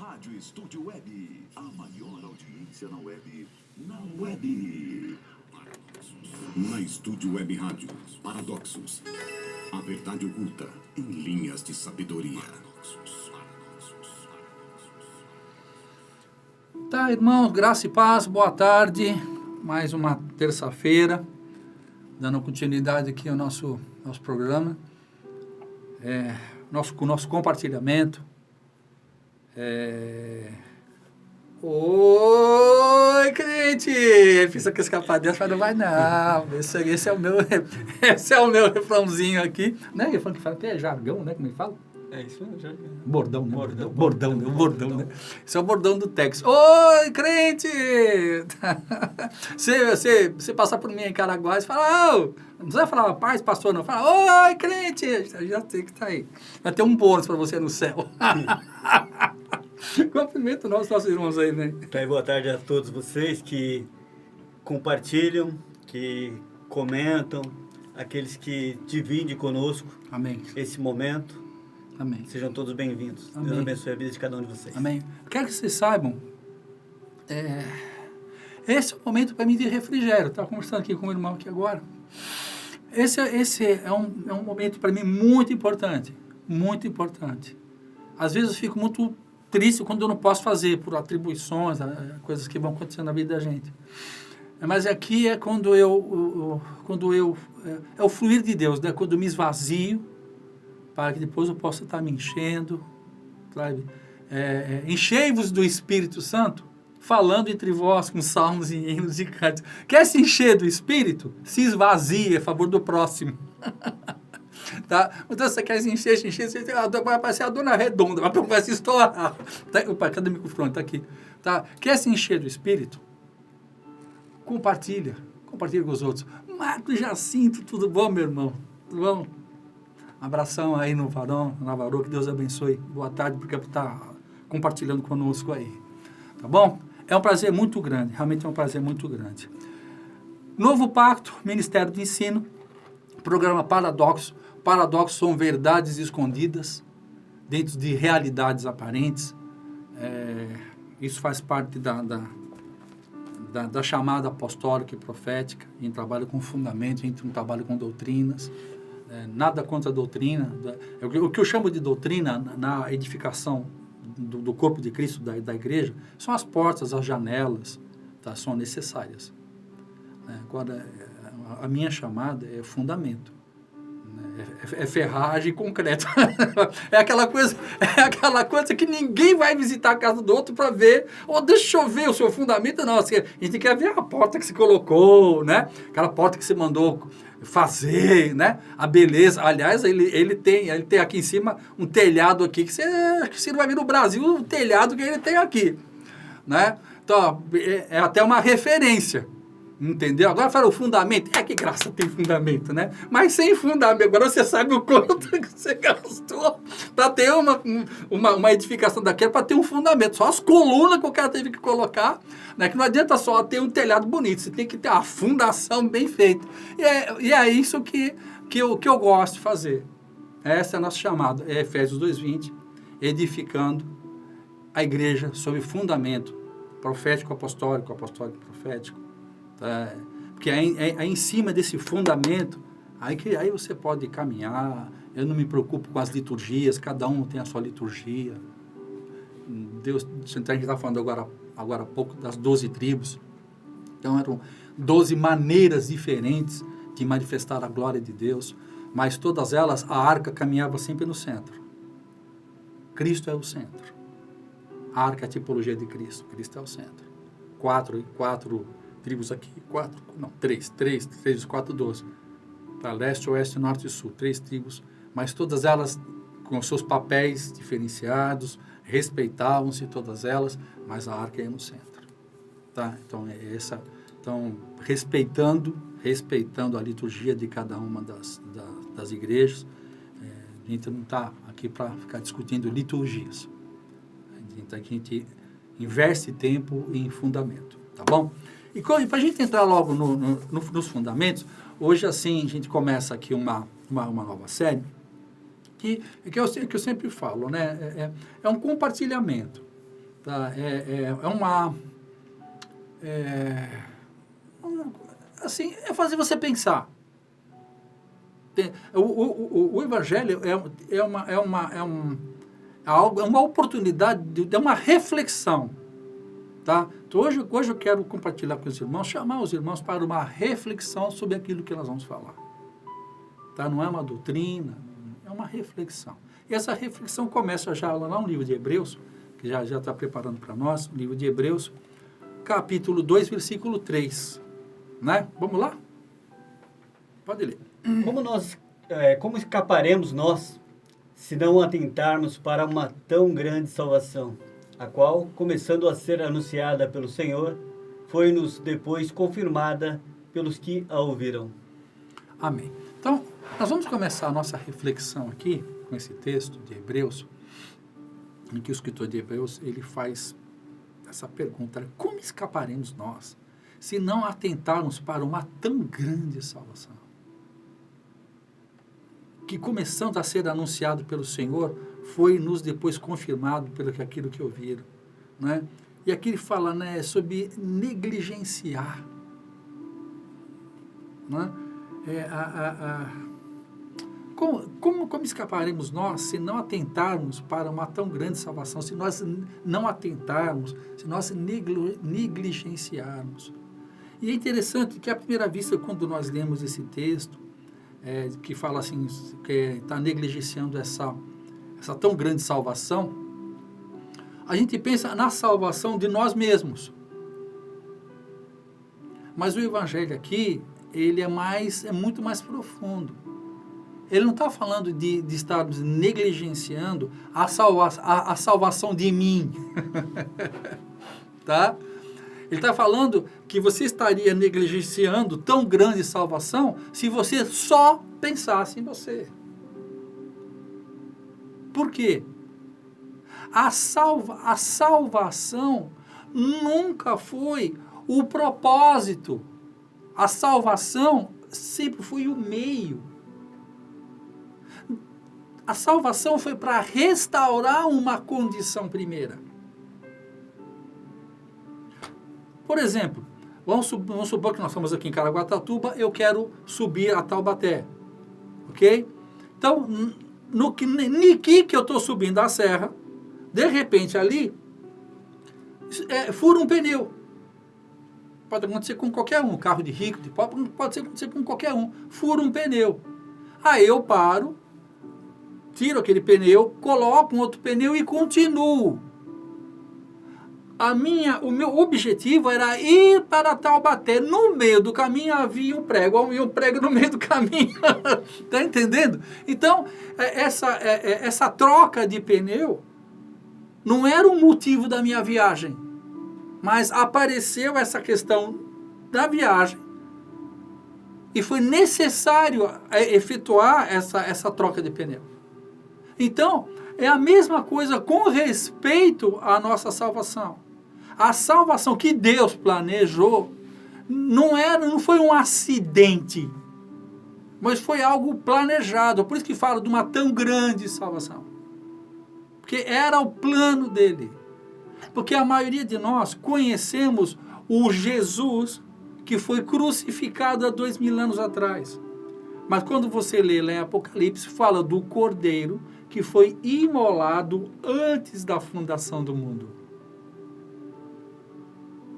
Rádio Estúdio Web, a maior audiência na web, Na Estúdio Web Rádio, Paradoxos, a verdade oculta em linhas de sabedoria. Tá, irmãos, graça e paz, boa tarde. Mais uma terça-feira, dando continuidade aqui ao nosso programa, com o nosso compartilhamento. Oi, crente! Pensa que escapar dessa, mas não vai não. Esse é o meu refrãozinho aqui. Né? Eu falo que fala, é jargão, né? Como é que fala? É isso, já. Bordão, né? Bordão, né? Esse é o bordão do Tex. Oi, crente! Você passar por mim em Caraguá e fala, não precisa falar paz, pastor, não. Fala, oi, crente! Já sei que tá aí. Vai ter um bônus para você no céu. Cumprimento nossos irmãos aí, né? Então, boa tarde a todos vocês que compartilham, que comentam, aqueles que dividem conosco. Amém. Esse momento. Amém. Sejam todos bem-vindos. Amém. Deus abençoe a vida de cada um de vocês. Amém. Quero que vocês saibam, esse é o momento para mim de refrigério. Estava conversando aqui com o irmão aqui agora. Esse é um momento para mim muito importante. Muito importante. Às vezes eu fico muito triste quando eu não posso fazer por atribuições, coisas que vão acontecer na vida da gente. Mas aqui é quando é o fluir de Deus, né? Quando eu me esvazio, para que depois eu possa estar me enchendo, sabe? Enchei-vos do Espírito Santo, falando entre vós com salmos e hinos e cantos. Quer se encher do Espírito? Se esvazie a favor do próximo. Tá? Então você quer se encher, vai aparecer a dona redonda, vai se estourar. Tá? Opa, cadê o microfone? Está aqui. Tá? Quer se encher do Espírito? Compartilha com os outros. Marco Jacinto, tudo bom, meu irmão? Tudo bom? Abração aí no Varão, na Varô, que Deus abençoe. Boa tarde, porque está compartilhando conosco aí. Tá bom? É um prazer muito grande, realmente é um prazer muito grande. Novo Pacto, Ministério de Ensino, programa Paradoxo. Paradoxos são verdades escondidas dentro de realidades aparentes. Isso faz parte da chamada apostólica e profética. A gente trabalha com fundamento, a gente não trabalha com doutrinas. Nada contra a doutrina. O que eu chamo de doutrina na edificação do corpo de Cristo, da igreja, são as portas, as janelas, tá? São necessárias. Agora, a minha chamada é fundamento. É ferragem e concreto. É aquela coisa que ninguém vai visitar a casa do outro para ver. Deixa eu ver o seu fundamento. Não, assim, a gente quer ver a porta que você colocou, né? Aquela porta que você mandou fazer, né? A beleza. Aliás, ele tem aqui em cima um telhado aqui que você não vai ver no Brasil o telhado que ele tem aqui, né? Então, é até uma referência. Entendeu? Agora fala o fundamento. Que graça tem fundamento, né? Mas sem fundamento. Agora você sabe o quanto que você gastou para ter uma edificação daquela, para ter um fundamento. Só as colunas que o cara teve que colocar, né? Que não adianta só ter um telhado bonito. Você tem que ter a fundação bem feita. E é isso que eu gosto de fazer. Essa é a nossa chamada. É Efésios 2:20. Edificando a igreja sobre fundamento profético, apostólico, profético. Porque é em cima desse fundamento aí você pode caminhar. Eu não me preocupo com as liturgias, cada um tem a sua liturgia. Deus, a gente está falando agora há pouco das 12 tribos. Então eram 12 maneiras diferentes de manifestar a glória de Deus, mas todas elas, a arca caminhava sempre no centro. Cristo é o centro. A arca é a tipologia de Cristo. Cristo é o centro. Quatro tribos aqui, três, 4, 12. Para leste, oeste, norte e sul, 3 tribos, mas todas elas com seus papéis diferenciados, respeitavam-se todas elas, mas a arca ia no centro. Tá? Então, respeitando a liturgia de cada uma das igrejas. A gente não está aqui para ficar discutindo liturgias. A gente investe tempo em fundamento, tá bom? E para a gente entrar logo nos fundamentos, hoje assim a gente começa aqui uma nova série, que eu sempre falo, né? É um compartilhamento. Tá? Assim, é fazer você pensar. O Evangelho é uma oportunidade, é uma reflexão. Tá? Então, hoje eu quero compartilhar com os irmãos, chamar os irmãos para uma reflexão sobre aquilo que nós vamos falar. Tá? Não é uma doutrina, é uma reflexão. E essa reflexão começa já lá no livro de Hebreus, que já está preparando para nós, o livro de Hebreus, capítulo 2, versículo 3. Né? Vamos lá? Pode ler. Como escaparemos nós, se não atentarmos para uma tão grande salvação, a qual, começando a ser anunciada pelo Senhor, foi-nos depois confirmada pelos que a ouviram. Amém. Então, nós vamos começar a nossa reflexão aqui, com esse texto de Hebreus, em que o escritor de Hebreus, ele faz essa pergunta: como escaparemos nós, se não atentarmos para uma tão grande salvação? Que, começando a ser anunciado pelo Senhor, foi-nos depois confirmado pelo aquilo que ouviram. Né? E aqui ele fala, né, sobre negligenciar. Né? Como escaparemos nós se não atentarmos para uma tão grande salvação, se nós não atentarmos, se nós negligenciarmos? E é interessante que, à primeira vista, quando nós lemos esse texto, que fala assim, que está negligenciando essa tão grande salvação, a gente pensa na salvação de nós mesmos. Mas o Evangelho aqui, ele é muito mais profundo. Ele não está falando de estarmos negligenciando a salvação de mim. Tá? Ele está falando que você estaria negligenciando tão grande salvação se você só pensasse em você. Por quê? A salvação nunca foi o propósito. A salvação sempre foi o meio. A salvação foi para restaurar uma condição primeira. Por exemplo, vamos supor que nós estamos aqui em Caraguatatuba, eu quero subir a Taubaté. Ok? Então, niki que eu estou subindo a serra, de repente ali, fura um pneu. Pode acontecer com qualquer um, carro de rico, de pobre, pode acontecer com qualquer um. Fura um pneu. Aí eu paro, tiro aquele pneu, coloco um outro pneu e continuo. O meu objetivo era ir para Taubaté. No meio do caminho havia um prego. Havia um prego no meio do caminho. Está entendendo? Então, essa troca de pneu não era o motivo da minha viagem. Mas apareceu essa questão da viagem. E foi necessário efetuar essa troca de pneu. Então, é a mesma coisa com respeito à nossa salvação. A salvação que Deus planejou não foi um acidente, mas foi algo planejado. Por isso que fala de uma tão grande salvação. Porque era o plano dele. Porque a maioria de nós conhecemos o Jesus que foi crucificado há 2000 anos atrás. Mas quando você lê lá em Apocalipse, fala do Cordeiro que foi imolado antes da fundação do mundo.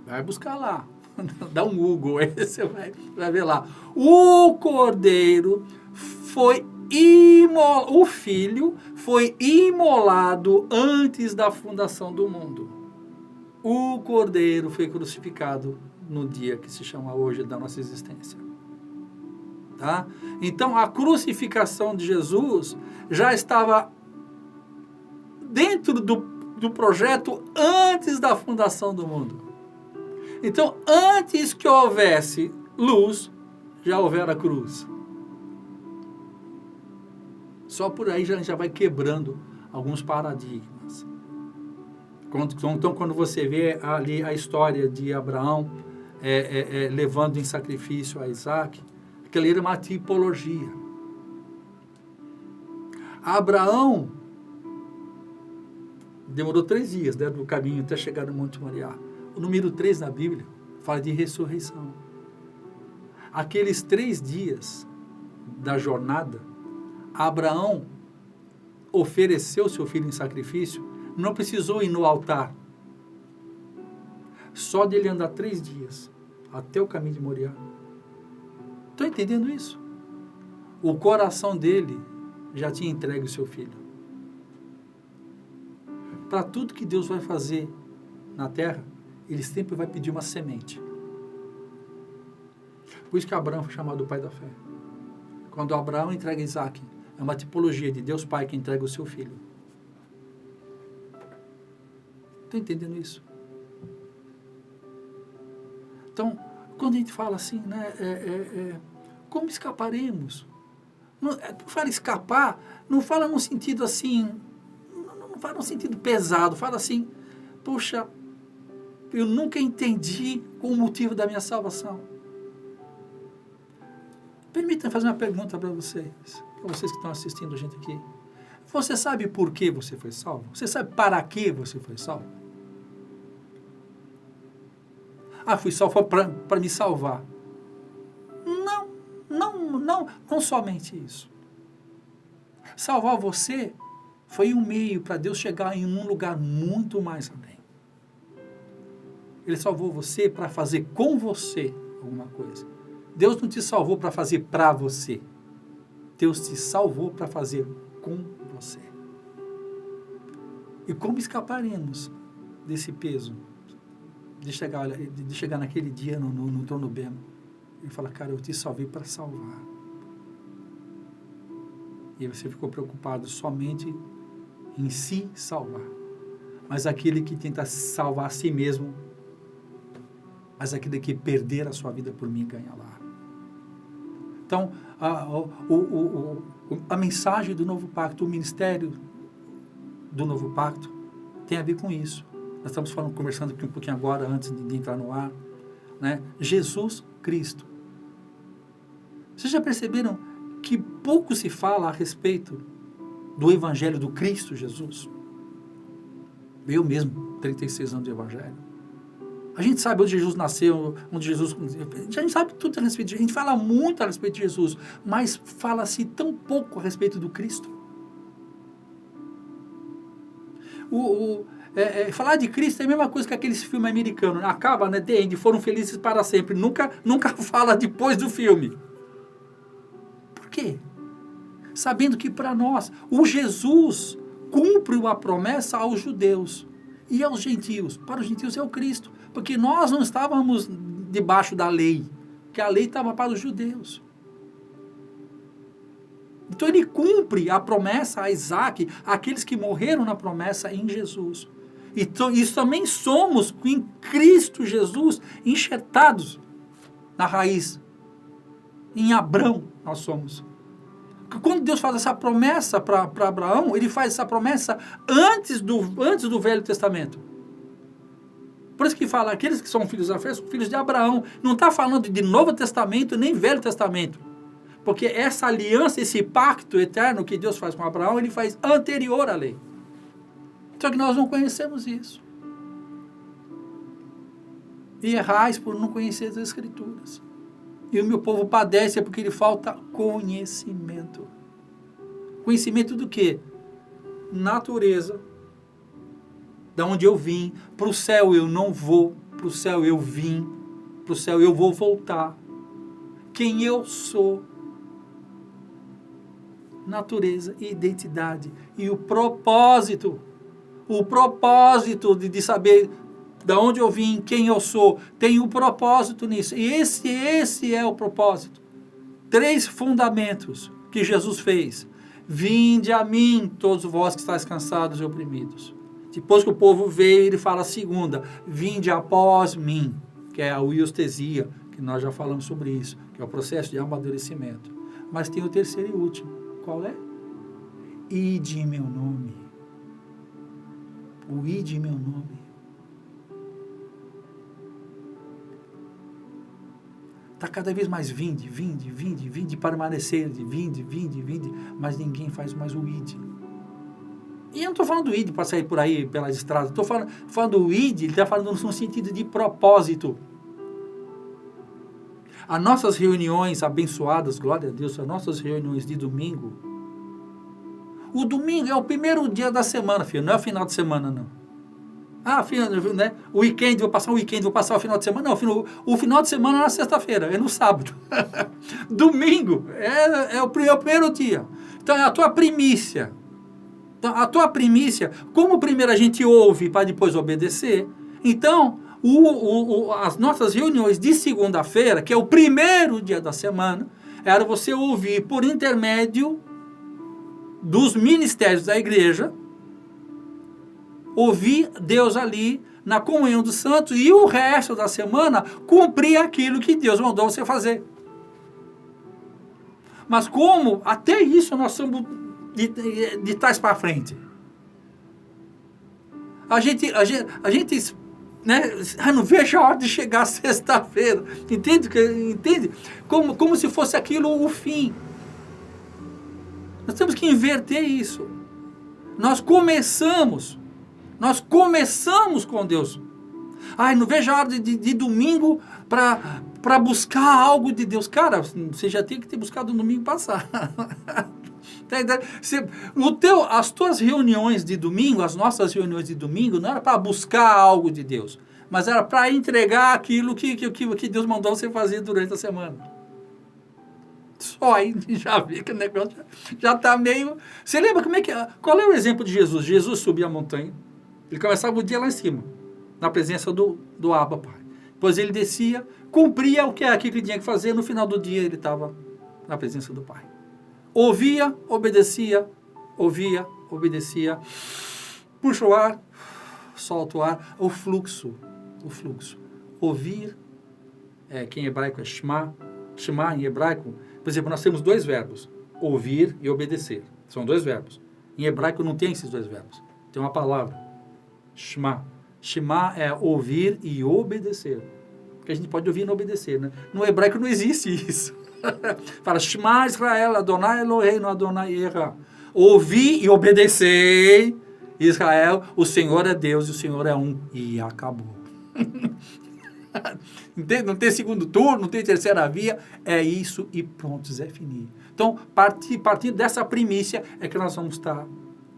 Vai buscar lá. Dá um Google, aí você vai ver lá. O Cordeiro foi imolado, o Filho foi imolado antes da fundação do mundo. O Cordeiro foi crucificado no dia que se chama hoje da nossa existência. Tá? Então, a crucificação de Jesus já estava dentro do projeto antes da fundação do mundo. Então, antes que houvesse luz, já houvera cruz. Só por aí já vai quebrando alguns paradigmas. Então, quando você vê ali a história de Abraão levando em sacrifício a Isaac, aquilo era uma tipologia. Demorou 3 dias, né, do caminho até chegar no Monte Moriá. O número 3 na Bíblia fala de ressurreição. Aqueles 3 dias da jornada, Abraão ofereceu seu filho em sacrifício, não precisou ir no altar. Só dele andar 3 dias até o caminho de Moriá. Estão entendendo isso? O coração dele já tinha entregue o seu filho. Para tudo que Deus vai fazer na terra, Ele sempre vai pedir uma semente. Por isso que Abraão foi chamado o pai da fé. Quando Abraão entrega Isaac, é uma tipologia de Deus Pai que entrega o seu filho. Está entendendo isso? Então, quando a gente fala assim, né, como escaparemos? Não, fala escapar, não fala no sentido assim, não fala no sentido pesado, fala assim, poxa, eu nunca entendi o motivo da minha salvação. Permita-me fazer uma pergunta para vocês que estão assistindo a gente aqui. Você sabe por que você foi salvo? Você sabe para que você foi salvo? Ah, fui salvo para me salvar. Não somente isso. Salvar você foi um meio para Deus chegar em um lugar muito mais além. Ele salvou você para fazer com você alguma coisa. Deus não te salvou para fazer para você. Deus te salvou para fazer com você. E como escaparemos desse peso? De chegar naquele dia no trono bema. Ele fala, cara, eu te salvei para salvar. E você ficou preocupado somente em se salvar. Mas aquele que tenta salvar a si mesmo, mas aquele que perder a sua vida por mim ganha lá. Então, a mensagem do novo pacto, o ministério do novo pacto, tem a ver com isso. Nós estamos conversando aqui um pouquinho agora, antes de entrar no ar, né? Jesus Cristo. Vocês já perceberam que pouco se fala a respeito do Evangelho do Cristo Jesus? Eu mesmo, 36 anos de Evangelho. A gente sabe onde Jesus nasceu, onde Jesus... A gente sabe tudo a respeito de... A gente fala muito a respeito de Jesus, mas fala-se tão pouco a respeito do Cristo. Falar de Cristo é a mesma coisa que aqueles filmes americanos. Acaba, né? The End, foram felizes para sempre. Nunca fala depois do filme. Por quê? Sabendo que para nós, o Jesus cumpre a promessa aos judeus e aos gentios. Para os gentios é o Cristo. Porque nós não estávamos debaixo da lei. Que a lei estava para os judeus. Então ele cumpre a promessa a Isaac, aqueles que morreram na promessa em Jesus. Então, isso também somos em Cristo Jesus enxertados na raiz. Em Abrão nós somos. Quando Deus faz essa promessa para Abraão, ele faz essa promessa antes do Velho Testamento. Por isso que fala, aqueles que são filhos da fé são filhos de Abraão. Não está falando de Novo Testamento nem Velho Testamento. Porque essa aliança, esse pacto eterno que Deus faz com Abraão, ele faz anterior à lei. Só que nós não conhecemos isso. E errais por não conhecer as Escrituras. E o meu povo padece porque lhe falta conhecimento. Conhecimento do quê? Natureza. Da onde eu vim. Para o céu eu não vou. Para o céu eu vim. Para o céu eu vou voltar. Quem eu sou. Natureza e identidade. E o propósito. O propósito de saber de onde eu vim, quem eu sou. Tem um propósito nisso. E esse é o propósito. 3 fundamentos que Jesus fez. Vinde a mim, todos vós que estáis cansados e oprimidos. Depois que o povo veio, ele fala a segunda. Vinde após mim, que é a euestesia, que nós já falamos sobre isso, que é o processo de amadurecimento. Mas tem o terceiro e último. Qual é? Ide em meu nome. O ide em meu nome. Está cada vez mais vinde, permanecer, vinde, mas ninguém faz mais o ide. E eu não estou falando do ID para sair por aí pelas estradas. Estou falando do ID, ele está falando no sentido de propósito. As nossas reuniões abençoadas, glória a Deus, as nossas reuniões de domingo. O domingo é o primeiro dia da semana, filho, não é o final de semana, não. Ah, filho, né? O weekend, vou passar o final de semana. Não, o final de semana é na sexta-feira, é no sábado. Domingo é o primeiro dia. Então é a tua primícia. Então, a tua primícia, como primeiro a gente ouve para depois obedecer, então as nossas reuniões de segunda-feira, que é o primeiro dia da semana, era você ouvir por intermédio dos ministérios da igreja, ouvir Deus ali na comunhão dos santos e o resto da semana cumprir aquilo que Deus mandou você fazer. Mas como até isso nós somos de trás para frente. A gente né, não vejo a hora de chegar sexta-feira. Entende? Como se fosse aquilo o fim. Nós temos que inverter isso. Nós começamos com Deus. Ai, não vejo a hora de domingo para buscar algo de Deus. Cara, você já tem que ter buscado no domingo passado. As tuas reuniões de domingo, as nossas reuniões de domingo, não era para buscar algo de Deus, mas era para entregar aquilo que Deus mandou você fazer durante a semana. Só aí já vê que o negócio já está meio... Você lembra qual é o exemplo de Jesus? Jesus subia a montanha, ele começava o dia lá em cima, na presença do Abba, Pai. Depois ele descia, cumpria aquilo que ele tinha que fazer, no final do dia ele estava na presença do Pai. Ouvia, obedecia, puxa o ar, solta o ar, o fluxo. Ouvir, que em hebraico é shema em hebraico, por exemplo, nós temos dois verbos, ouvir e obedecer, são dois verbos. Em hebraico não tem esses dois verbos, tem uma palavra, shema é ouvir e obedecer, porque a gente pode ouvir e não obedecer, né? No hebraico não existe isso. Fala, Shema Israel, Adonai Eloheinu, Adonai Erra. Ouvi e obedecei, Israel, o Senhor é Deus e o Senhor é um. E acabou. Entende? Não tem segundo turno, não tem terceira via, é isso e pronto, Zé Fini. Então, partir dessa primícia é que nós vamos estar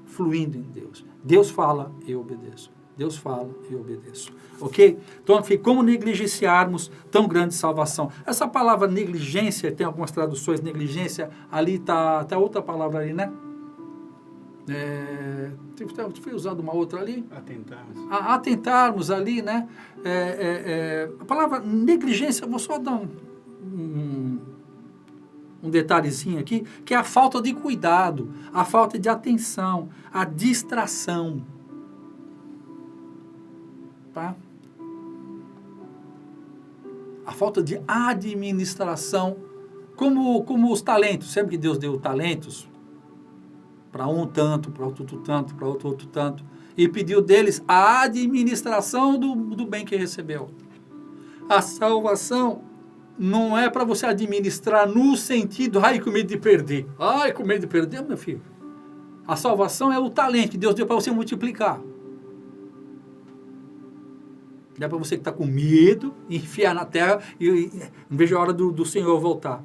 fluindo em Deus. Deus fala, eu obedeço. Deus fala e eu obedeço. Ok? Então, como negligenciarmos tão grande salvação? Essa palavra negligência, tem algumas traduções, negligência, ali está outra palavra ali, né? Foi usado uma outra ali? Atentarmos ali, né? A palavra negligência, vou só dar um detalhezinho aqui, que é a falta de cuidado, a falta de atenção, a distração. Tá? A falta de administração, como os talentos, sempre que Deus deu talentos, para um tanto, para outro tanto, para outro tanto, e pediu deles a administração do bem que recebeu. A salvação não é para você administrar no sentido, com medo de perder. Com medo de perder, meu filho. A salvação é o talento que Deus deu para você multiplicar. Não é para você que está com medo, enfiar na terra e não vejo a hora do Senhor voltar.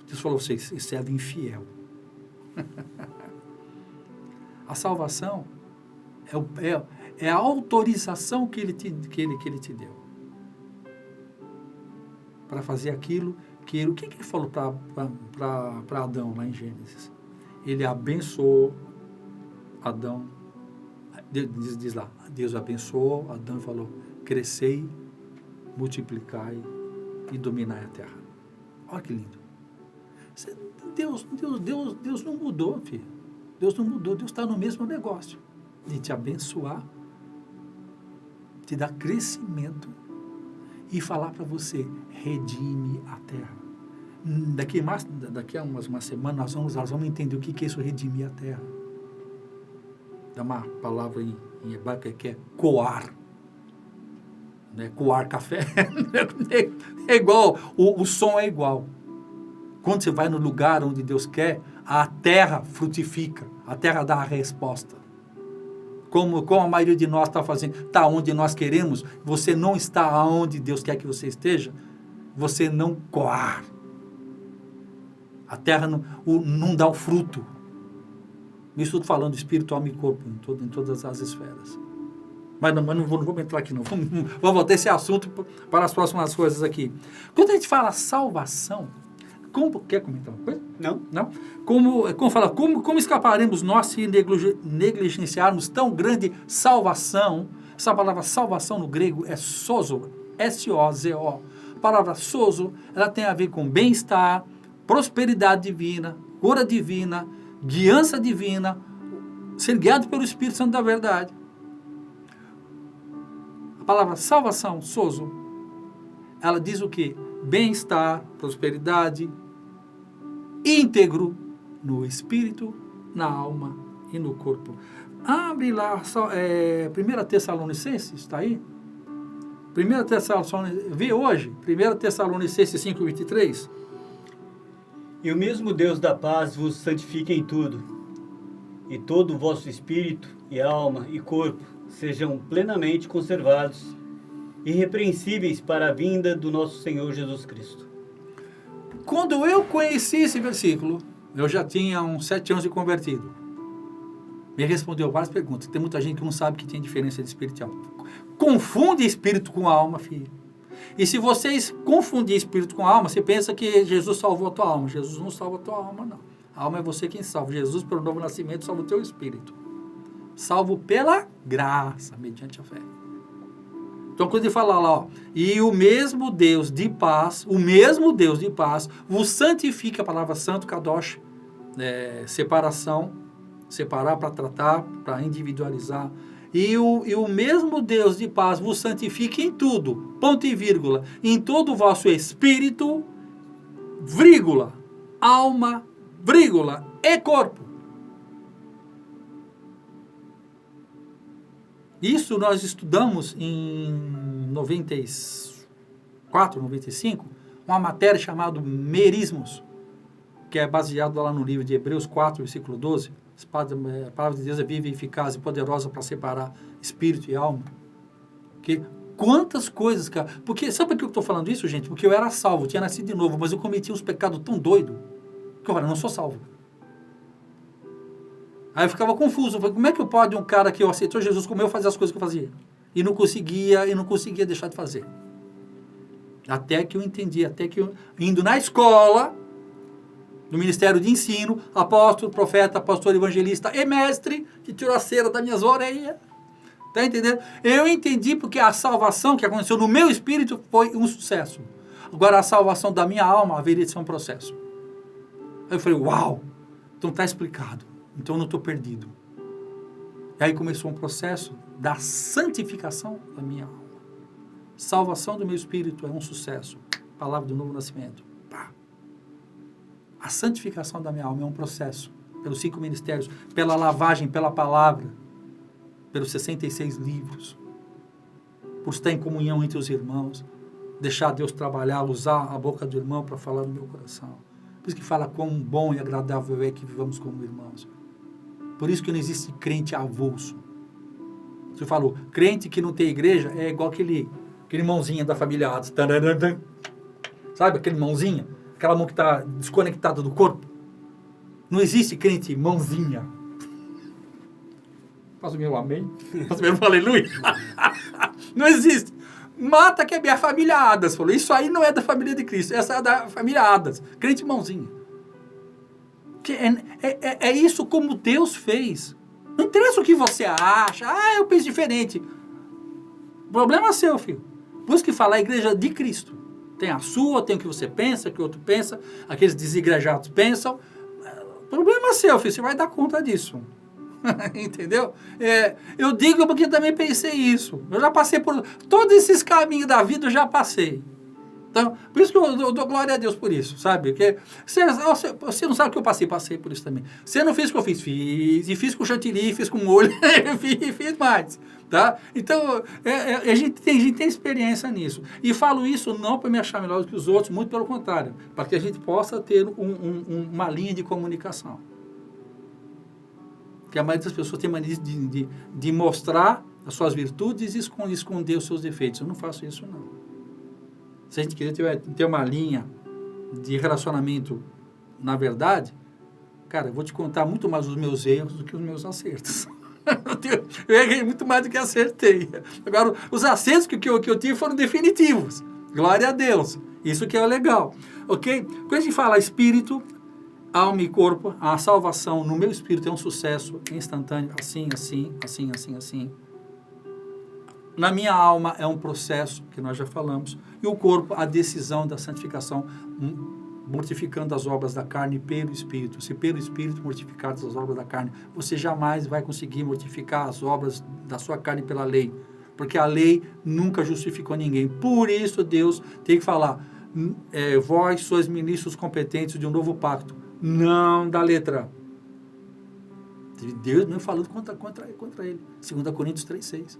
Deus falou, você serve infiel. A salvação é a autorização que ele te deu para fazer aquilo que ele... O que ele falou para Adão lá em Gênesis? Ele abençoou Adão. Diz lá, Deus abençoou Adão e falou, crescei, multiplicai e dominai a terra. Olha que lindo. Deus não mudou, filho. Deus não mudou, Deus está no mesmo negócio de te abençoar, te dar crescimento e falar para você, redime a terra. Daqui a umas semanas nós vamos entender o que é isso, redimir a terra. Dá uma palavra em hebraico que é coar. Né? Coar café. É igual, o som é igual. Quando você vai no lugar onde Deus quer, a terra frutifica, A terra dá a resposta. Como a maioria de nós está fazendo, está onde nós queremos, você não está onde Deus quer que você esteja, você não coar. A terra não dá o fruto. Isso estou falando de espírito, alma e corpo, em todas as esferas. Mas não vou entrar aqui não. Vamos voltar esse assunto para as próximas coisas aqui. Quando a gente fala salvação, quer comentar uma coisa? Não? Como escaparemos nós se negligenciarmos tão grande salvação? Essa palavra salvação no grego é sozo, S-O-Z-O. A palavra sozo, ela tem a ver com bem-estar, prosperidade divina, cura divina, guiança divina, ser guiado pelo Espírito Santo da verdade. A palavra salvação, sozo, ela diz o quê? Bem-estar, prosperidade, íntegro no espírito, na alma e no corpo. Abre lá, 1 Tessalonicenses, está aí? 1 Tessalonicenses, vê hoje, 1 Tessalonicenses 5:23. E o mesmo Deus da paz vos santifique em tudo, e todo o vosso espírito, e alma, e corpo sejam plenamente conservados, irrepreensíveis para a vinda do nosso Senhor Jesus Cristo. Quando eu conheci esse versículo, eu já tinha uns 7 anos de convertido. Me respondeu várias perguntas. Tem muita gente que não sabe que tem diferença de espírito e alma. Confunde espírito com alma, filho. E se vocês confundirem espírito com alma, você pensa que Jesus salvou a tua alma. Jesus não salva a tua alma, não. A alma é você quem salva. Jesus, pelo novo nascimento, salva o teu espírito. Salvo pela graça, mediante a fé. Então, quando ele fala lá, e o mesmo Deus de paz, vos santifica, a palavra santo, kadosh, separação, separar para tratar, para individualizar. E o mesmo Deus de paz vos santifique em tudo, ponto e vírgula, em todo o vosso espírito, vírgula, alma, vírgula, e corpo. Isso nós estudamos em 94, 95, uma matéria chamada merismos, que é baseado lá no livro de Hebreus 4, versículo 12. A palavra de Deus é viva, eficaz e poderosa para separar espírito e alma. Que quantas coisas, cara. Porque, sabe por que eu estou falando isso, gente? Porque eu era salvo, tinha nascido de novo, mas eu cometi uns pecados tão doidos que eu falei, não sou salvo. Aí eu ficava confuso. Eu falei, como é que pode um cara que aceitou Jesus como eu fazer as coisas que eu fazia? E não conseguia deixar de fazer. Até que eu entendi, indo na escola, no Ministério de Ensino, apóstolo, profeta, pastor, evangelista e mestre, que tirou a cera das minhas orelhas. Tá entendendo? Eu entendi porque a salvação que aconteceu no meu espírito foi um sucesso. Agora, a salvação da minha alma haveria de ser um processo. Aí eu falei, uau! Então está explicado. Então eu não estou perdido. E aí começou um processo da santificação da minha alma. Salvação do meu espírito é um sucesso. Palavra do novo nascimento. Pá. A santificação da minha alma é um processo. Pelos 5 ministérios, pela lavagem, pela palavra, pelos 66 livros, por estar em comunhão entre os irmãos, deixar Deus trabalhar, usar a boca do irmão para falar no meu coração. Por isso que fala quão bom e agradável é que vivamos como irmãos. Por isso que não existe crente avulso. Você falou, crente que não tem igreja é igual aquele mãozinha da família Adams. Sabe aquele mãozinha? Aquela mão que está desconectada do corpo. Não existe crente mãozinha. Faça o meu amém. Faça o meu aleluia. Não existe. Mata que é minha família Adams. Falou, isso aí não é da família de Cristo. Essa é da família Adams. Crente mãozinha. É isso como Deus fez. Não interessa o que você acha. Eu penso diferente. O problema é seu, filho. Por isso que fala a igreja de Cristo. Tem a sua, tem o que você pensa, o que o outro pensa, aqueles desigrejados pensam. O problema é seu, filho. Você vai dar conta disso. Entendeu? Eu digo porque também pensei isso. Eu já passei por todos esses caminhos da vida, eu já passei. Então, por isso que eu dou glória a Deus por isso, sabe? Porque você não sabe o que eu passei por isso também. Você não fez o que eu fiz, e fiz com chantilly, fiz com molho, fiz mais, tá? Então, a gente tem experiência nisso. E falo isso não para me achar melhor do que os outros, muito pelo contrário, para que a gente possa ter uma linha de comunicação. Porque a maioria das pessoas tem mania de mostrar as suas virtudes e esconder os seus defeitos. Eu não faço isso, não. Se a gente quiser ter uma linha de relacionamento na verdade, cara, eu vou te contar muito mais os meus erros do que os meus acertos. Eu errei muito mais do que acertei. Agora, os acertos que eu tive foram definitivos. Glória a Deus. Isso que é legal. Ok? Quando a gente fala espírito, alma e corpo, a salvação no meu espírito é um sucesso instantâneo. Assim, assim, assim, assim, assim. Na minha alma é um processo, que nós já falamos. E o corpo, a decisão da santificação, mortificando as obras da carne pelo Espírito. Se pelo Espírito mortificadas as obras da carne, você jamais vai conseguir mortificar as obras da sua carne pela lei. Porque a lei nunca justificou ninguém. Por isso Deus tem que falar, vós sois ministros competentes de um novo pacto. Não da letra. Deus mesmo falando contra ele. 2 Coríntios 3,6.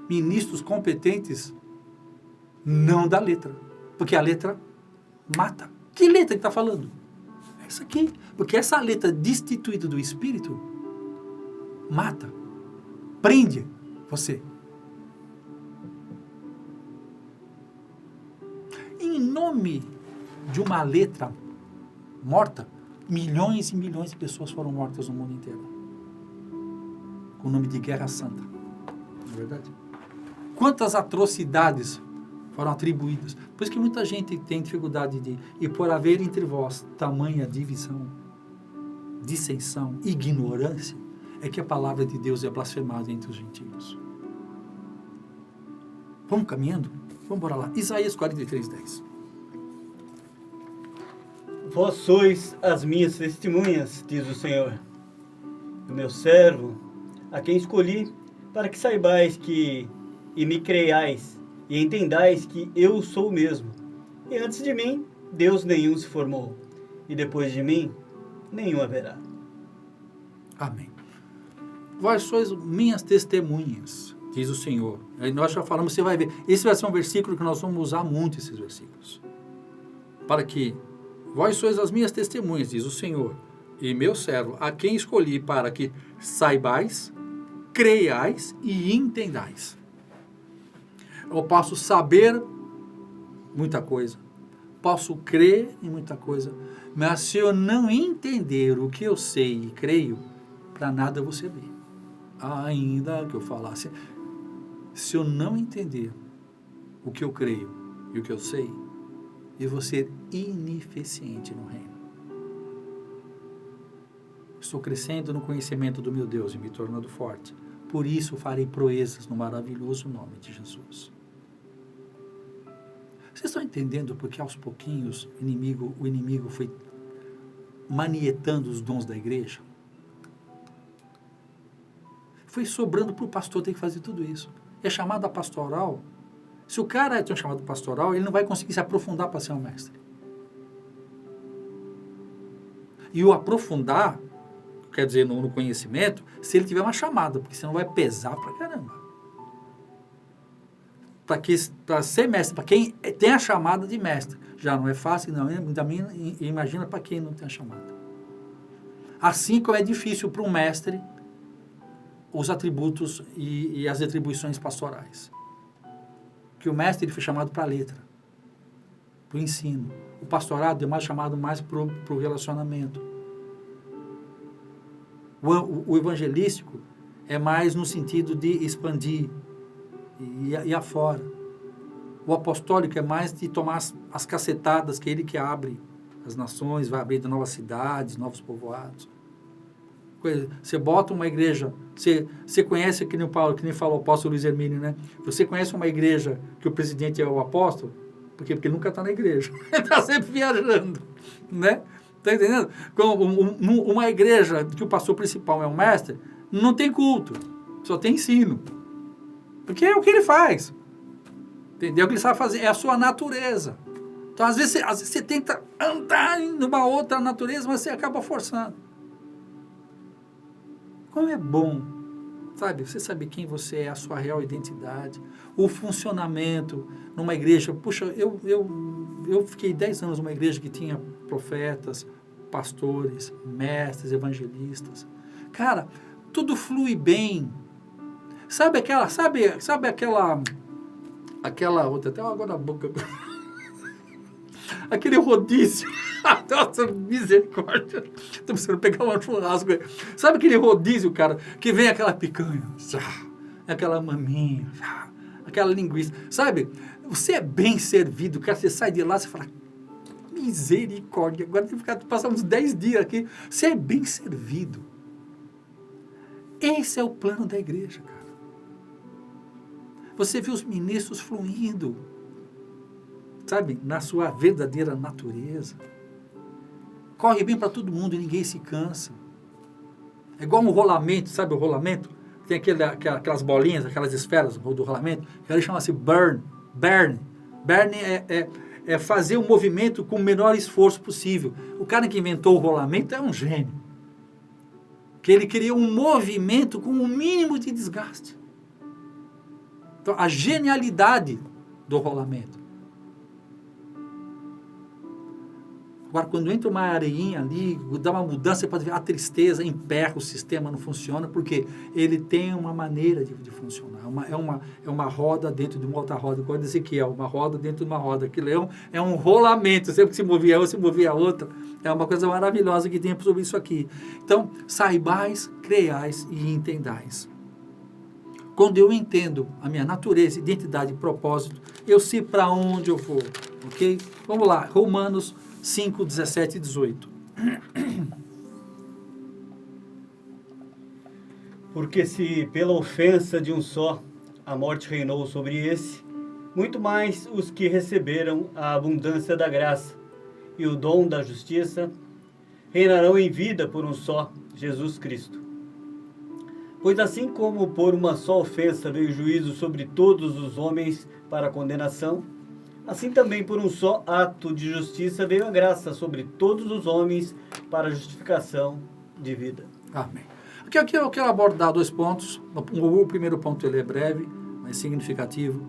Ministros competentes não da letra. Porque a letra mata. Que letra que está falando? Essa aqui. Porque essa letra destituída do Espírito mata. Prende você. Em nome de uma letra morta, milhões e milhões de pessoas foram mortas no mundo inteiro. Com o nome de Guerra Santa. Não é verdade? Quantas atrocidades foram atribuídas. Por isso que muita gente tem dificuldade de... E por haver entre vós tamanha divisão, dissensão, ignorância, é que a palavra de Deus é blasfemada entre os gentios. Vamos caminhando? Vamos embora lá. Isaías 43:10. Vós sois as minhas testemunhas, diz o Senhor, o meu servo, a quem escolhi, para que saibais que e me creiais, e entendais que eu sou o mesmo. E antes de mim, Deus nenhum se formou, e depois de mim, nenhum haverá. Amém. Vós sois minhas testemunhas, diz o Senhor. Aí nós já falamos, você vai ver. Esse vai ser um versículo que nós vamos usar muito, esses versículos. Para que vós sois as minhas testemunhas, diz o Senhor, e meu servo, a quem escolhi para que saibais, creiais e entendais. Eu posso saber muita coisa, posso crer em muita coisa, mas se eu não entender o que eu sei e creio, para nada eu vou servir. Ainda que eu falasse, se eu não entender o que eu creio e o que eu sei, eu vou ser ineficiente no reino. Estou crescendo no conhecimento do meu Deus e me tornando forte. Por isso farei proezas no maravilhoso nome de Jesus. Vocês estão entendendo porque aos pouquinhos o inimigo foi manietando os dons da igreja? Foi sobrando para o pastor ter que fazer tudo isso. E a chamada pastoral, se o cara tem um chamado pastoral, ele não vai conseguir se aprofundar para ser um mestre. E o aprofundar, quer dizer, no conhecimento, se ele tiver uma chamada, porque senão vai pesar para caramba. Para ser mestre, para quem tem a chamada de mestre, já não é fácil, não. Também imagina para quem não tem a chamada. Assim como é difícil para um mestre os atributos e as atribuições pastorais. Que o mestre ele foi chamado para a letra, para o ensino. O pastorado é mais chamado mais para o relacionamento. O evangelístico é mais no sentido de expandir e afora. O apostólico é mais de tomar as cacetadas, que é ele que abre as nações, vai abrir novas cidades, novos povoados. Você bota uma igreja, você conhece, que nem o Paulo, que nem falou o apóstolo Luiz Hermínio, né? Você conhece uma igreja que o presidente é o apóstolo? Porque ele nunca está na igreja. Ele está sempre viajando, né? Está entendendo? Uma igreja que o pastor principal é um mestre, não tem culto, só tem ensino. Porque é o que ele faz. Entendeu? O que ele sabe fazer, é a sua natureza. Então, às vezes você tenta andar em uma outra natureza, mas você acaba forçando. Como é bom, sabe? Você sabe quem você é, a sua real identidade, o funcionamento numa igreja. Puxa, eu fiquei 10 anos numa igreja que tinha profetas, pastores, mestres, evangelistas. Cara, tudo flui bem. Sabe aquela outra, até água na boca. Aquele rodízio. Nossa, misericórdia. Estou precisando pegar um churrasco. Sabe aquele rodízio, cara, que vem aquela picanha, aquela maminha, aquela linguiça. Sabe, você é bem servido, cara, você sai de lá, você fala, misericórdia, agora tem que ficar, passar uns 10 dias aqui. Você é bem servido. Esse é o plano da igreja, cara. Você vê os ministros fluindo, sabe, na sua verdadeira natureza. Corre bem para todo mundo e ninguém se cansa. É igual um rolamento, sabe o rolamento? Tem aquelas bolinhas, aquelas esferas do rolamento, que ele chama-se burn. Burn é fazer um movimento com o menor esforço possível. O cara que inventou o rolamento é um gênio. Que ele criou um movimento com o mínimo de desgaste. Então, a genialidade do rolamento. Agora, quando entra uma areinha ali, dá uma mudança, você pode ver a tristeza, emperra, o sistema não funciona, porque ele tem uma maneira de funcionar. É uma roda dentro de uma outra roda, igual dizer que é uma roda dentro de uma roda. Aquilo é um rolamento, sempre que se movia uma, se movia a outra. É uma coisa maravilhosa que tem sobre isso aqui. Então, saibais, creiais e entendais. Quando eu entendo a minha natureza, identidade e propósito, eu sei para onde eu vou, ok? Vamos lá, Romanos 5, 17 e 18. Porque se pela ofensa de um só a morte reinou sobre esse, muito mais os que receberam a abundância da graça e o dom da justiça reinarão em vida por um só, Jesus Cristo. Pois assim como por uma só ofensa veio o juízo sobre todos os homens para a condenação, assim também por um só ato de justiça veio a graça sobre todos os homens para a justificação de vida. Amém. Aqui eu quero abordar 2 pontos. O primeiro ponto ele é breve, mas significativo.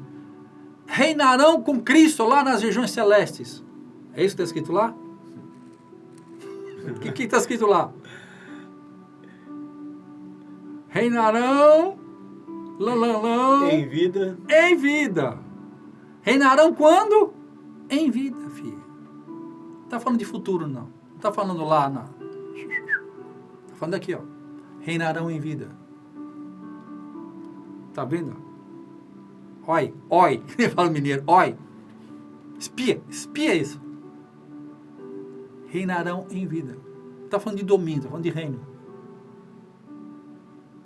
Reinarão com Cristo lá nas regiões celestes. É isso que está escrito lá? O que está escrito lá? Reinarão Em vida. Em vida. Reinarão quando? Em vida, filho. Não está falando de futuro, não. Não está falando lá, não. Está falando aqui, ó. Reinarão em vida. Está vendo? Oi, oi. Fala o mineiro, oi. Espia isso. Reinarão em vida. Está falando de domínio, está falando de reino.